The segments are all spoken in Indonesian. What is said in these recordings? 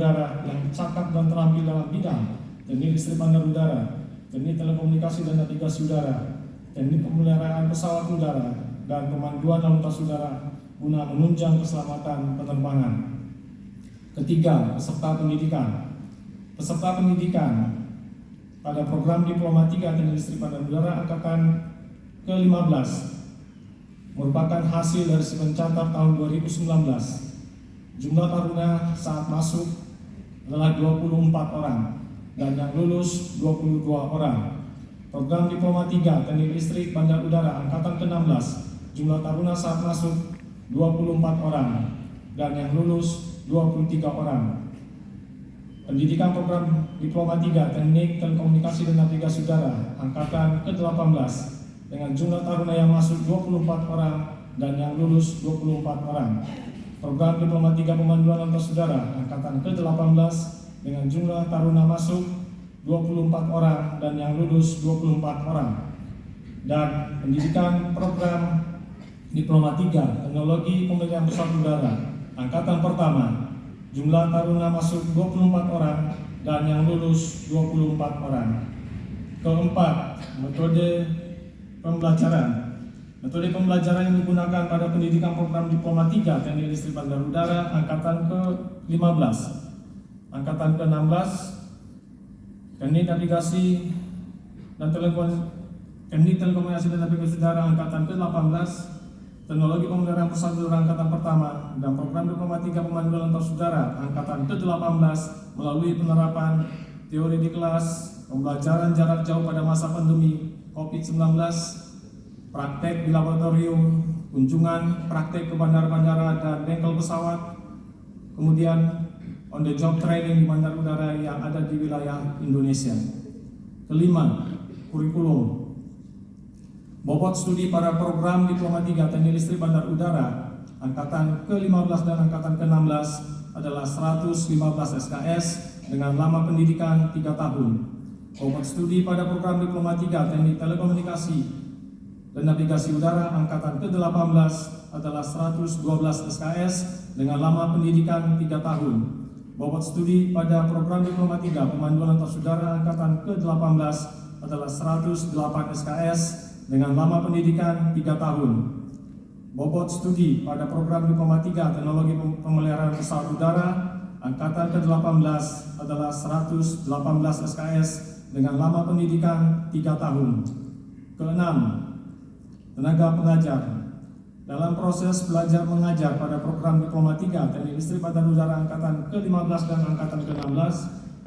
udara yang cakap dan terampil dalam bidang teknik listrik bandar udara, teknik telekomunikasi dan navigasi udara, teknik pemeliharaan pesawat udara, dan pemanduan lalu lintas udara guna menunjang keselamatan penerbangan. Ketiga, peserta pendidikan. Peserta pendidikan pada program Diploma 3 Teknik Listrik Bandar Udara angkatan ke-15 merupakan hasil dari Simencatat tahun 2019. Jumlah taruna saat masuk adalah 24 orang dan yang lulus 22 orang. Program Diploma 3 Teknik Listrik Bandar Udara angkatan ke-16, jumlah taruna saat masuk 24 orang dan yang lulus 23 orang. Pendidikan program Diploma 3 Teknik Telekomunikasi dan Navigasi Udara angkatan ke-18 dengan jumlah taruna yang masuk 24 orang dan yang lulus 24 orang. Program Diploma 3 Pemanduan Lintas Udara angkatan ke-18 dengan jumlah taruna masuk 24 orang dan yang lulus 24 orang. Dan pendidikan program Diploma 3 Teknologi Pemeliharaan Pesawat Udara angkatan pertama, jumlah taruna masuk 24 orang dan yang lulus 24 orang. Keempat, metode pembelajaran. Metode pembelajaran yang digunakan pada pendidikan program Diploma 3 Teknik Listrik Bandar Udara angkatan ke-15, angkatan ke-16, teknik navigasi dan telekomunikasi dan navigasi udara angkatan ke-18, teknologi pemeliharaan pesawat udara angkatan pertama, dan program Diploma 3 Pemanduan Lintas Udara angkatan ke-18 melalui penerapan teori di kelas, pembelajaran jarak jauh pada masa pandemi COVID-19, praktek di laboratorium, kunjungan praktek ke bandara-bandara dan bengkel pesawat, kemudian on the job training di bandar udara yang ada di wilayah Indonesia. Kelima, kurikulum. Bobot studi pada program Diploma 3 Teknik Listrik Bandar Udara angkatan ke-15 dan angkatan ke-16 adalah 115 SKS dengan lama pendidikan 3 tahun. Bobot studi pada program Diploma 3 Teknik Telekomunikasi dan Navigasi Udara angkatan ke-18 adalah 112 SKS dengan lama pendidikan 3 tahun. Bobot studi pada program Diploma 3 Pemanduan Lintas Udara angkatan ke-18 adalah 108 SKS dengan lama pendidikan 3 tahun. Bobot studi pada program Diploma 3 Teknologi Pemeliharaan Pesawat Udara angkatan ke-18 adalah 118 SKS dengan lama pendidikan 3 tahun. Keenam, tenaga pengajar. Dalam proses belajar mengajar pada program Diploma 3 Teknik Listrik Bandar Udara angkatan ke-15 dan angkatan ke-16,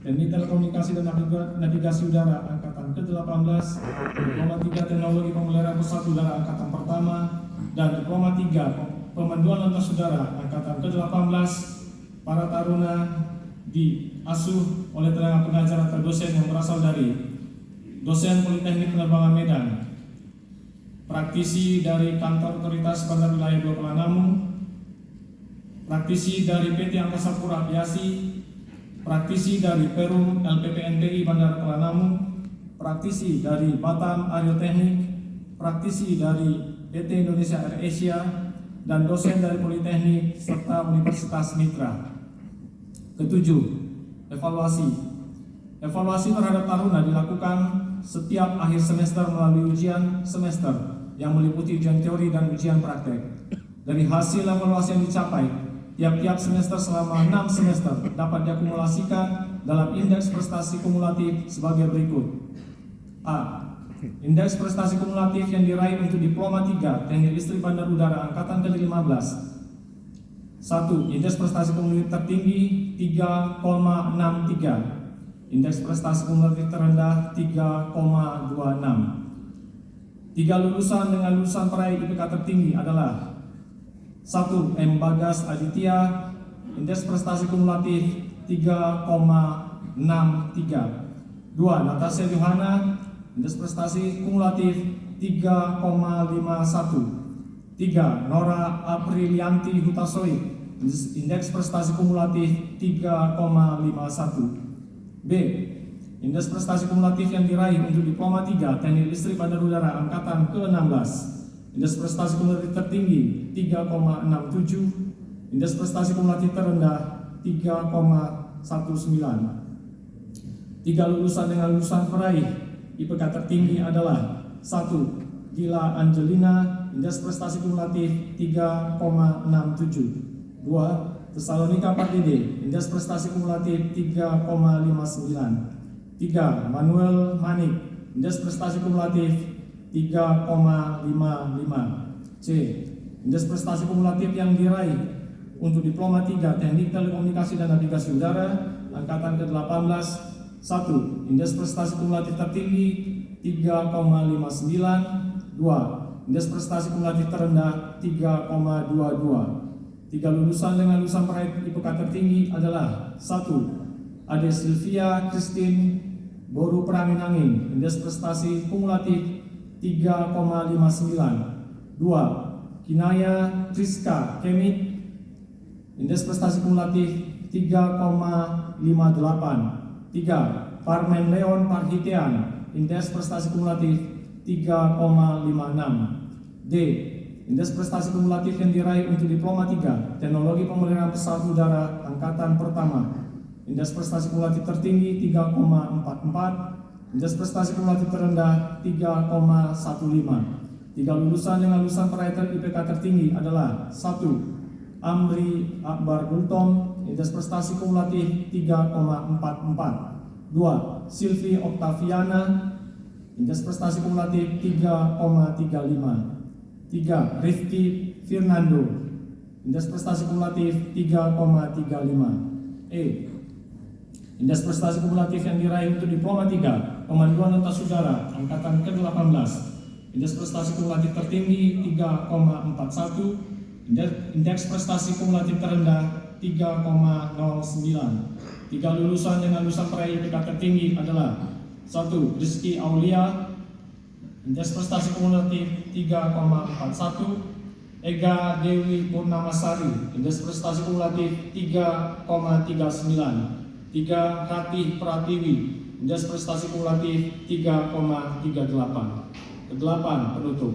Teknik Telekomunikasi dan Navigasi Udara angkatan ke-18, Diploma 3 Teknologi Pemeliharaan Pesawat Udara angkatan pertama, dan Diploma 3 Pemanduan Lintas Udara angkatan ke-18, para taruna diasuh oleh tenaga pengajar atau dosen yang berasal dari dosen Politeknik Penerbangan Medan, praktisi dari Kantor Otoritas Bandar Wilayah 2 Kuala Namu, praktisi dari PT Angkasa Pura Aviasi, praktisi dari Perum LPPNPI Bandar Kuala Namu, praktisi dari Batam Aeroteknik, praktisi dari PT Indonesia Air Asia, dan dosen dari Politeknik serta Universitas Mitra. Ketujuh, evaluasi. Evaluasi terhadap taruna dilakukan setiap akhir semester melalui ujian semester yang meliputi ujian teori dan ujian praktek. Dari hasil evaluasi yang dicapai, tiap-tiap semester selama 6 semester dapat diakumulasikan dalam indeks prestasi kumulatif sebagai berikut. A. Indeks prestasi kumulatif yang diraih untuk Diploma 3 Teknik Listrik Bandar Udara angkatan ke-15. 1. Indeks prestasi kumulatif tertinggi 3,63. Indeks prestasi kumulatif terendah 3,26. 3 lulusan dengan lulusan peraih IPK tertinggi adalah 1. M. Bagas Aditya, indeks prestasi kumulatif 3,63. 2. Natasha Yohana, indeks prestasi kumulatif 3,51. 3. Nora Aprilianti Hutasoi, indeks prestasi kumulatif 3,51. B. Indeks prestasi kumulatif yang diraih untuk Diploma 3 Teknik Listrik Bandar Udara angkatan ke-16. Indeks prestasi kumulatif tertinggi 3,67. Indeks prestasi kumulatif terendah 3,19. 3 lulusan dengan lulusan peraih IPK tertinggi adalah 1. Gila Angelina, indeks prestasi kumulatif 3,67. 2. Tesalonika Pardede, indeks prestasi kumulatif 3,59. 3. Manuel Manik, indeks prestasi kumulatif 3,55. C. Indeks prestasi kumulatif yang diraih untuk diploma 3 Teknik Telekomunikasi dan Navigasi Udara angkatan ke-18. 1. Indeks prestasi kumulatif tertinggi 3,59. 2. Indeks prestasi kumulatif terendah 3,22. 3 lulusan dengan lulusan peraih IPK tertinggi adalah 1. Ade Sylvia Christine Boru Perangin-Angin, indeks prestasi kumulatif 3,59. 2. Kinaya Triska Kemit, indeks prestasi kumulatif 3,58. 3. Parmen Leon Parhitean, indeks prestasi kumulatif 3,56. D. Indeks prestasi kumulatif yang diraih untuk diploma 3 Teknologi Pemeliharaan Pesawat Udara angkatan pertama, indeks prestasi kumulatif tertinggi 3,44. Indeks prestasi kumulatif terendah 3,15. 3 lulusan dengan lulusan peraih IPK tertinggi adalah 1. Amri Akbar Gultom, indeks prestasi kumulatif 3,44. 2. Silvi Oktaviana, indeks prestasi kumulatif 3,35. 3. Rifki Fernando, indeks prestasi kumulatif 3,35. E. Indeks prestasi kumulatif yang diraih untuk diploma 3 Pemanduan Lintas Udara angkatan ke-18, indeks prestasi kumulatif tertinggi 3,41. Indeks prestasi kumulatif terendah 3,09. 3 lulusan dengan lulusan peraih IPK tertinggi adalah 1. Rizky Aulia, indeks prestasi kumulatif 3,41. Ega Dewi Purnamasari, indeks prestasi kumulatif 3,39. 3. Ratih Pratiwi, indeks prestasi kumulatif 3,38. Ke-8 penutup.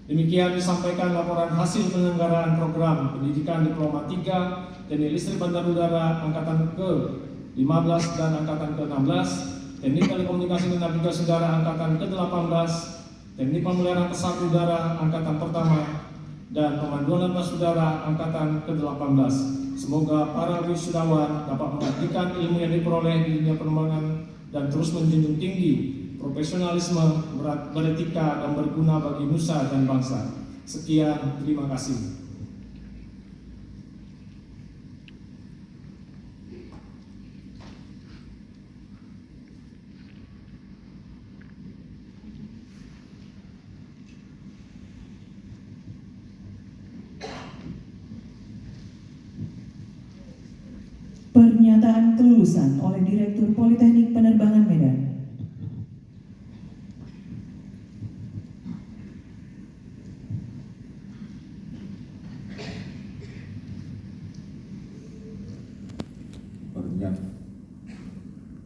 Demikian disampaikan laporan hasil penyelenggaraan program pendidikan diploma 3 Teknik Listrik Bandar Udara angkatan ke-15 dan angkatan ke-16, Teknik Telekomunikasi dan Navigasi Udara angkatan ke-18, Teknik Pemeliharaan Pesawat Udara angkatan pertama, dan Pemanduan Lintas Udara angkatan ke-18. Semoga para wisudawan dapat mengabdikan ilmu yang diperoleh di dunia penerbangan dan terus menjunjung tinggi profesionalisme, beretika, dan berguna bagi nusa dan bangsa. Sekian, terima kasih. Pernyataan kelulusan oleh Direktur Politeknik Penerbangan Medan.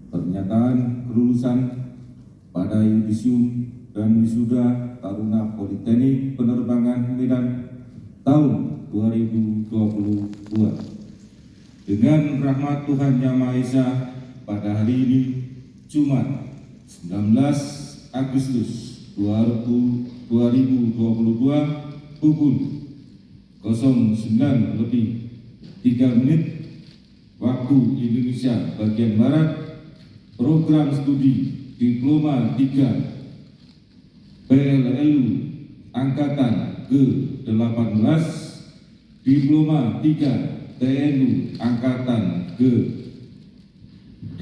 Pernyataan kelulusan pada yudisium dan wisuda Taruna Politeknik Penerbangan Medan tahun 2022. Dengan rahmat Tuhan Yang Maha Esa, pada hari ini Jumat 19 Agustus 2022 pukul 09:03 waktu Indonesia bagian Barat, program studi Diploma 3 PLLU Angkatan ke-18, Diploma 3 TNU Angkatan ke-18,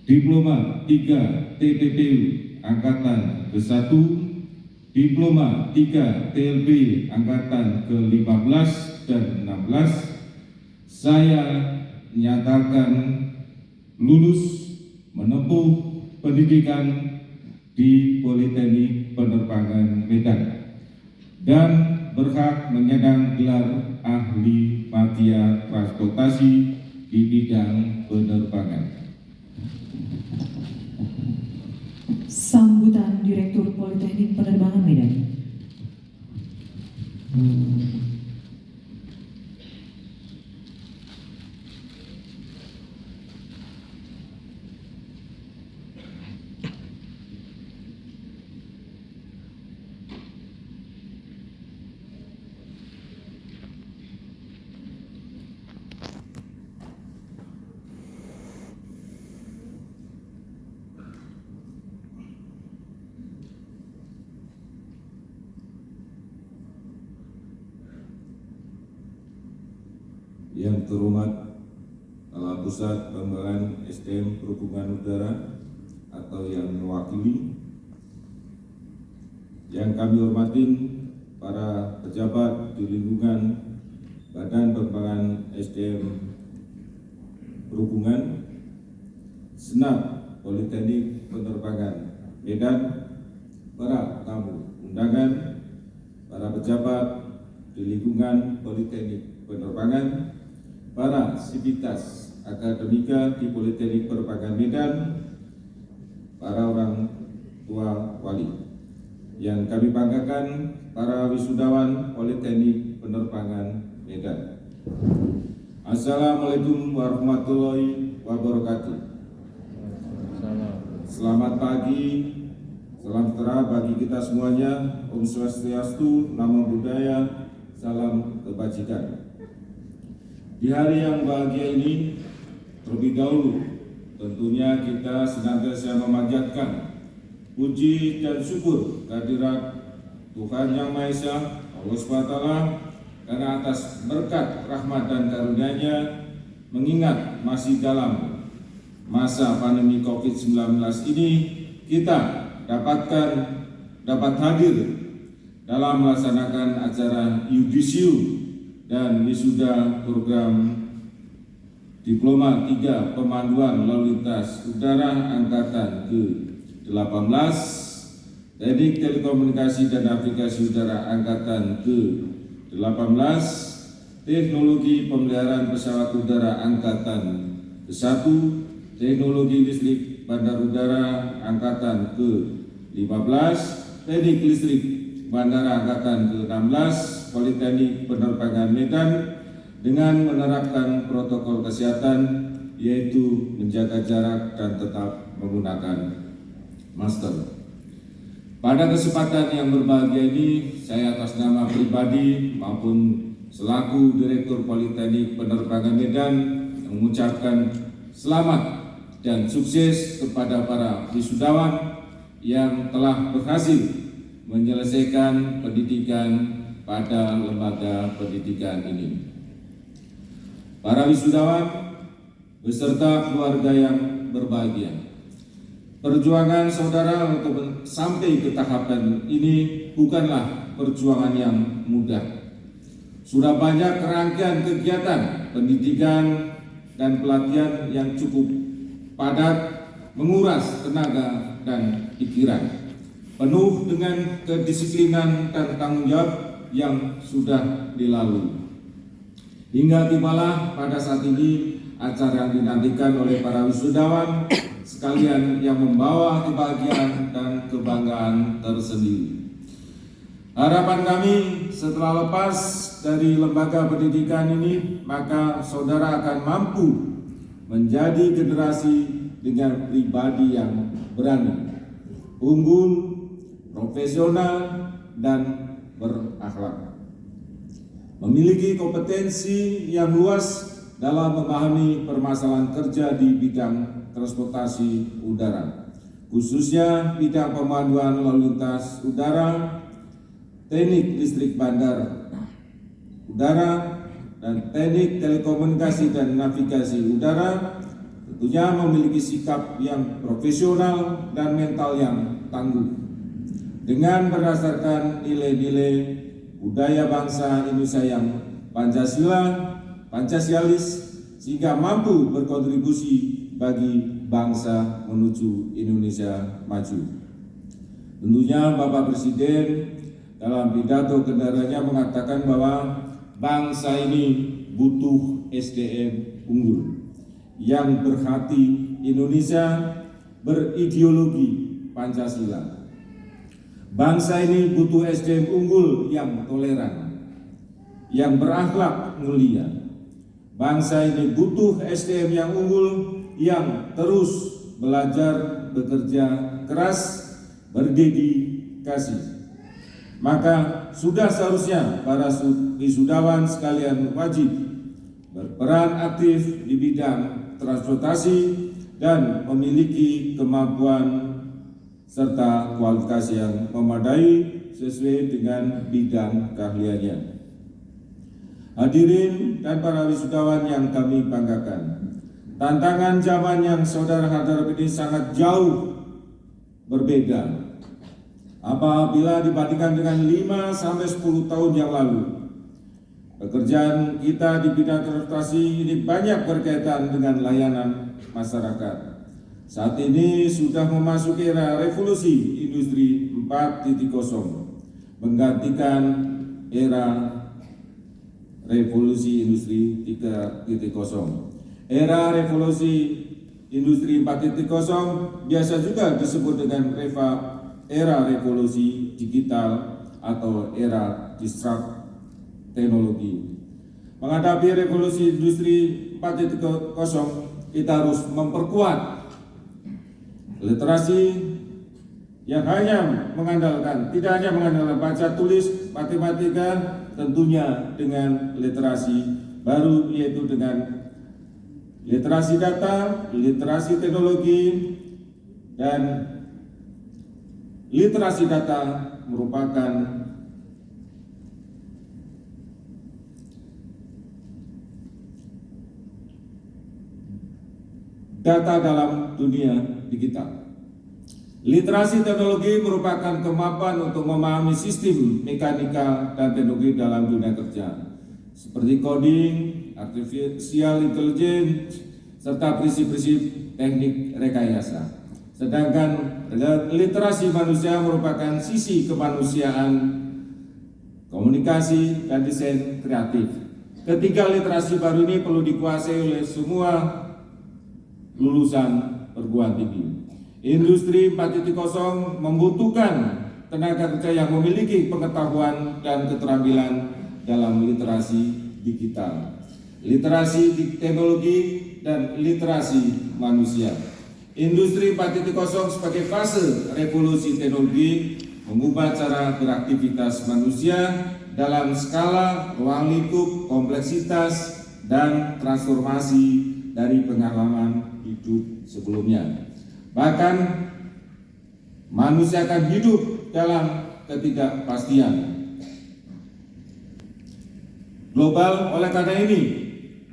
Diploma 3 TPPU Angkatan ke-1, Diploma 3 TLB Angkatan ke-15 dan 16, saya nyatakan lulus menempuh pendidikan di Politeknik Penerbangan Medan dan berhak menyandang gelar ahli media transportasi di bidang penerbangan. Sambutan Direktur Politeknik Penerbangan Medan. Yang terhormat Kepala Pusat Pengembangan SDM Perhubungan Udara atau yang mewakili, yang kami hormatin para pejabat di lingkungan Badan Pengembangan SDM Perhubungan, Senat Politeknik Penerbangan Medan, para tamu undangan, para pejabat di lingkungan Politeknik Penerbangan, para sivitas akademika di Politeknik Penerbangan Medan, para orang tua wali. Yang kami banggakan, para wisudawan Politeknik Penerbangan Medan. Assalamualaikum warahmatullahi wabarakatuh. Selamat pagi, salam sejahtera bagi kita semuanya. Om Swastiastu, Namo Buddhaya, salam kebajikan. Di hari yang bahagia ini, terlebih dahulu tentunya kita senantiasa memanjatkan puji dan syukur kehadirat Tuhan Yang Maha Esa, Allah SWT, karena atas berkat rahmat dan karunia-Nya, mengingat masih dalam masa pandemi COVID-19 ini, kita dapat hadir dalam melaksanakan acara yudisium dan wisuda program Diploma 3 Pemanduan Lalu Lintas Udara Angkatan ke-18, Teknik Telekomunikasi dan Navigasi Udara Angkatan ke-18, Teknologi Pemeliharaan Pesawat Udara Angkatan ke-1, Teknologi Listrik Bandar Udara Angkatan ke-15, Teknik Listrik Bandara Angkatan ke-16, Politeknik Penerbangan Medan, dengan menerapkan protokol kesehatan, yaitu menjaga jarak dan tetap menggunakan masker. Pada kesempatan yang berbahagia ini, saya atas nama pribadi maupun selaku Direktur Politeknik Penerbangan Medan mengucapkan selamat dan sukses kepada para wisudawan yang telah berhasil menyelesaikan pendidikan pada lembaga pendidikan ini. Para wisudawan beserta keluarga yang berbahagia, perjuangan saudara untuk sampai ke tahapan ini bukanlah perjuangan yang mudah. Sudah banyak rangkaian kegiatan pendidikan dan pelatihan yang cukup padat, menguras tenaga dan pikiran, penuh dengan kedisiplinan dan tanggung jawab yang sudah dilalui. Hingga tibalah pada saat ini acara yang dinantikan oleh para wisudawan sekalian yang membawa kebahagiaan dan kebanggaan tersendiri. Harapan kami setelah lepas dari lembaga pendidikan ini, maka saudara akan mampu menjadi generasi dengan pribadi yang berani, unggul, profesional, dan berakhlak. Memiliki kompetensi yang luas dalam memahami permasalahan kerja di bidang transportasi udara, khususnya bidang pemanduan lalu lintas udara, teknik listrik bandar udara, dan teknik telekomunikasi dan navigasi udara. Tentunya memiliki sikap yang profesional dan mental yang tangguh, dengan berdasarkan nilai-nilai budaya bangsa Indonesia yang Pancasialis, sehingga mampu berkontribusi bagi bangsa menuju Indonesia maju. Tentunya Bapak Presiden dalam pidato kendaraannya mengatakan bahwa bangsa ini butuh SDM unggul yang berhati Indonesia, berideologi Pancasila. Bangsa ini butuh SDM unggul yang toleran, yang berakhlak mulia. Bangsa ini butuh SDM yang unggul, yang terus belajar, bekerja keras, berdedikasi. Maka sudah seharusnya para wisudawan sekalian wajib berperan aktif di bidang transportasi dan memiliki kemampuan serta kualifikasi yang memadai sesuai dengan bidang keahliannya. Hadirin dan para wisudawan yang kami banggakan, tantangan zaman yang saudara hadapi ini sangat jauh berbeda apabila dibandingkan dengan 5-10 tahun yang lalu. Pekerjaan kita di bidang transportasi ini banyak berkaitan dengan layanan masyarakat. Saat ini sudah memasuki era revolusi industri 4.0, menggantikan era revolusi industri 3.0. Era revolusi industri 4.0 biasa juga disebut dengan era revolusi digital atau era disrupt teknologi. Menghadapi revolusi industri 4.0, kita harus memperkuat literasi yang tidak hanya mengandalkan baca tulis matematika, tentunya dengan literasi baru, yaitu dengan literasi data, literasi teknologi, dan literasi data merupakan data dalam dunia digital. Literasi teknologi merupakan kemampuan untuk memahami sistem mekanika dan teknologi dalam dunia kerja, seperti coding, artificial intelligence, serta prinsip-prinsip teknik rekayasa. Sedangkan literasi manusia merupakan sisi kemanusiaan, komunikasi, dan desain kreatif. Ketiga literasi baru ini perlu dikuasai oleh semua lulusan perguruan tinggi. Industri 4.0 membutuhkan tenaga kerja yang memiliki pengetahuan dan keterampilan dalam literasi digital, literasi teknologi, dan literasi manusia. Industri 4.0 sebagai fase revolusi teknologi mengubah cara beraktivitas manusia dalam skala ruang lingkup, kompleksitas, dan transformasi dari pengalaman hidup sebelumnya. Bahkan manusia akan hidup dalam ketidakpastian global. Oleh karena ini,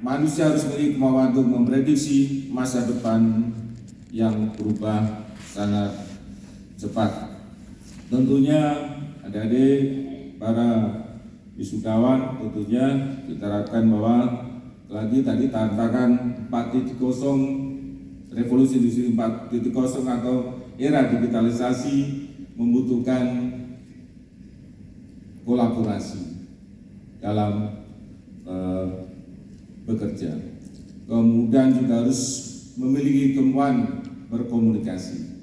manusia harus memiliki kemampuan untuk memprediksi masa depan yang berubah sangat cepat. Tentunya adik-adik para wisudawan, tentunya kita harapkan bahwa lagi tadi tantangan 4.0, revolusi industri 4.0 atau era digitalisasi membutuhkan kolaborasi dalam bekerja. Kemudian juga harus memiliki kemampuan berkomunikasi.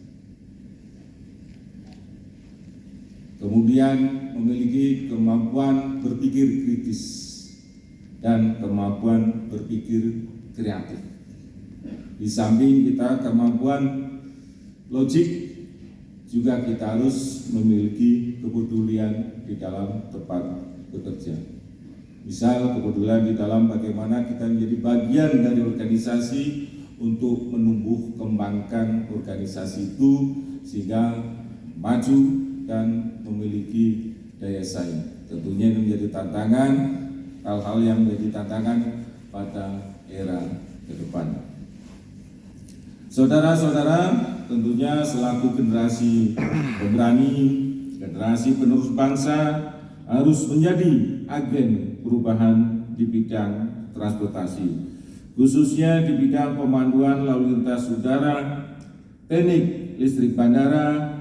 Kemudian memiliki kemampuan berpikir kritis dan kemampuan berpikir kreatif. Di samping kita kemampuan logik, juga kita harus memiliki kepedulian di dalam tempat bekerja. Misal kepedulian di dalam bagaimana kita menjadi bagian dari organisasi untuk menumbuh kembangkan organisasi itu sehingga maju dan memiliki daya saing. Tentunya ini menjadi tantangan, hal-hal yang menjadi tantangan pada era ke depan. Saudara-saudara, tentunya selaku generasi pemberani, generasi penerus bangsa harus menjadi agen perubahan di bidang transportasi, khususnya di bidang pemanduan lalu lintas udara, teknik listrik bandara,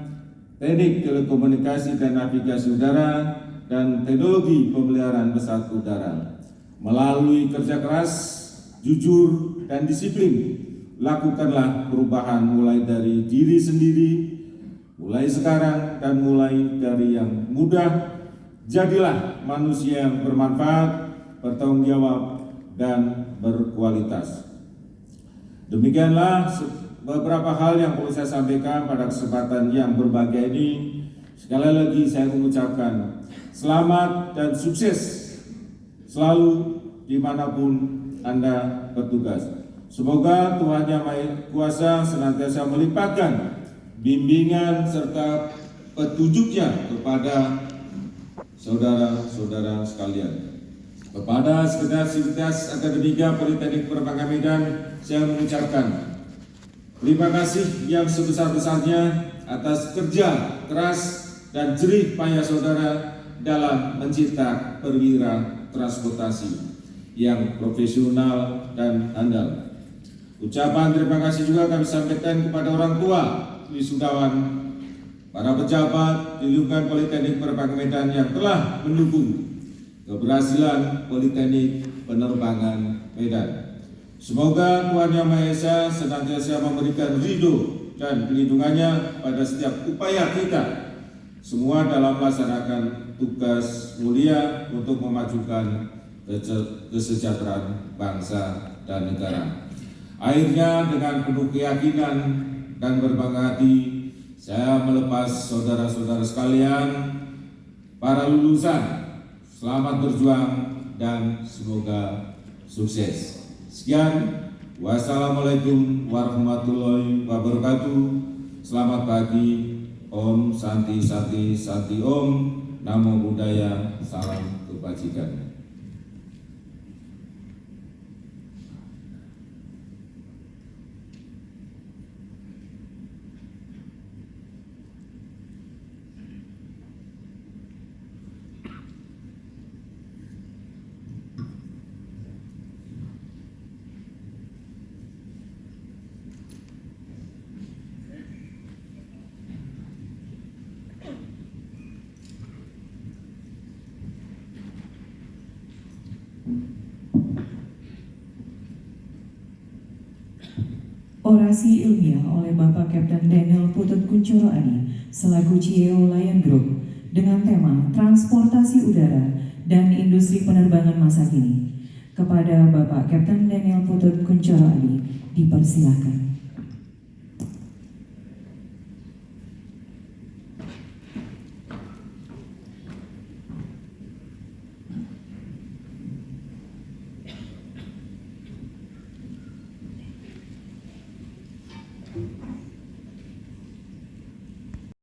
teknik telekomunikasi dan navigasi udara, dan teknologi pemeliharaan pesawat udara. Melalui kerja keras, jujur, dan disiplin, lakukanlah perubahan mulai dari diri sendiri, mulai sekarang dan mulai dari yang mudah. Jadilah manusia yang bermanfaat, bertanggung jawab, dan berkualitas. Demikianlah beberapa hal yang perlu saya sampaikan pada kesempatan yang berbahagia ini. Sekali lagi saya mengucapkan selamat dan sukses selalu dimanapun Anda bertugas. Semoga Tuhan Yang Maha Kuasa senantiasa melimpahkan bimbingan serta petunjuknya kepada saudara-saudara sekalian. Kepada segenap sivitas Akademika Politeknik Penerbangan Medan, saya mengucapkan terima kasih yang sebesar-besarnya atas kerja keras dan jerih payah saudara dalam mencipta perwira transportasi yang profesional dan andal. Ucapan terima kasih juga kami sampaikan kepada orang tua wisudawan, para pejabat di lingkungan Politeknik Penerbangan Medan yang telah mendukung keberhasilan Politeknik Penerbangan Medan. Semoga Tuhan Yang Maha Esa senantiasa memberikan ridho dan pelindungannya pada setiap upaya kita semua dalam melaksanakan tugas mulia untuk memajukan kesejahteraan bangsa dan negara. Akhirnya dengan penuh keyakinan dan berbangga hati, saya melepas saudara-saudara sekalian, para lulusan. Selamat berjuang dan semoga sukses. Sekian, wassalamualaikum warahmatullahi wabarakatuh. Selamat pagi, Om Santi Santi Santi Om, Namo Buddhaya, salam kebajikan. Orasi ilmiah oleh Bapak Kapten Daniel Putut Kuncoro Adi selaku CEO Lion Group dengan tema transportasi udara dan industri penerbangan masa kini. Kepada Bapak Kapten Daniel Putut Kuncoro Adi dipersilakan.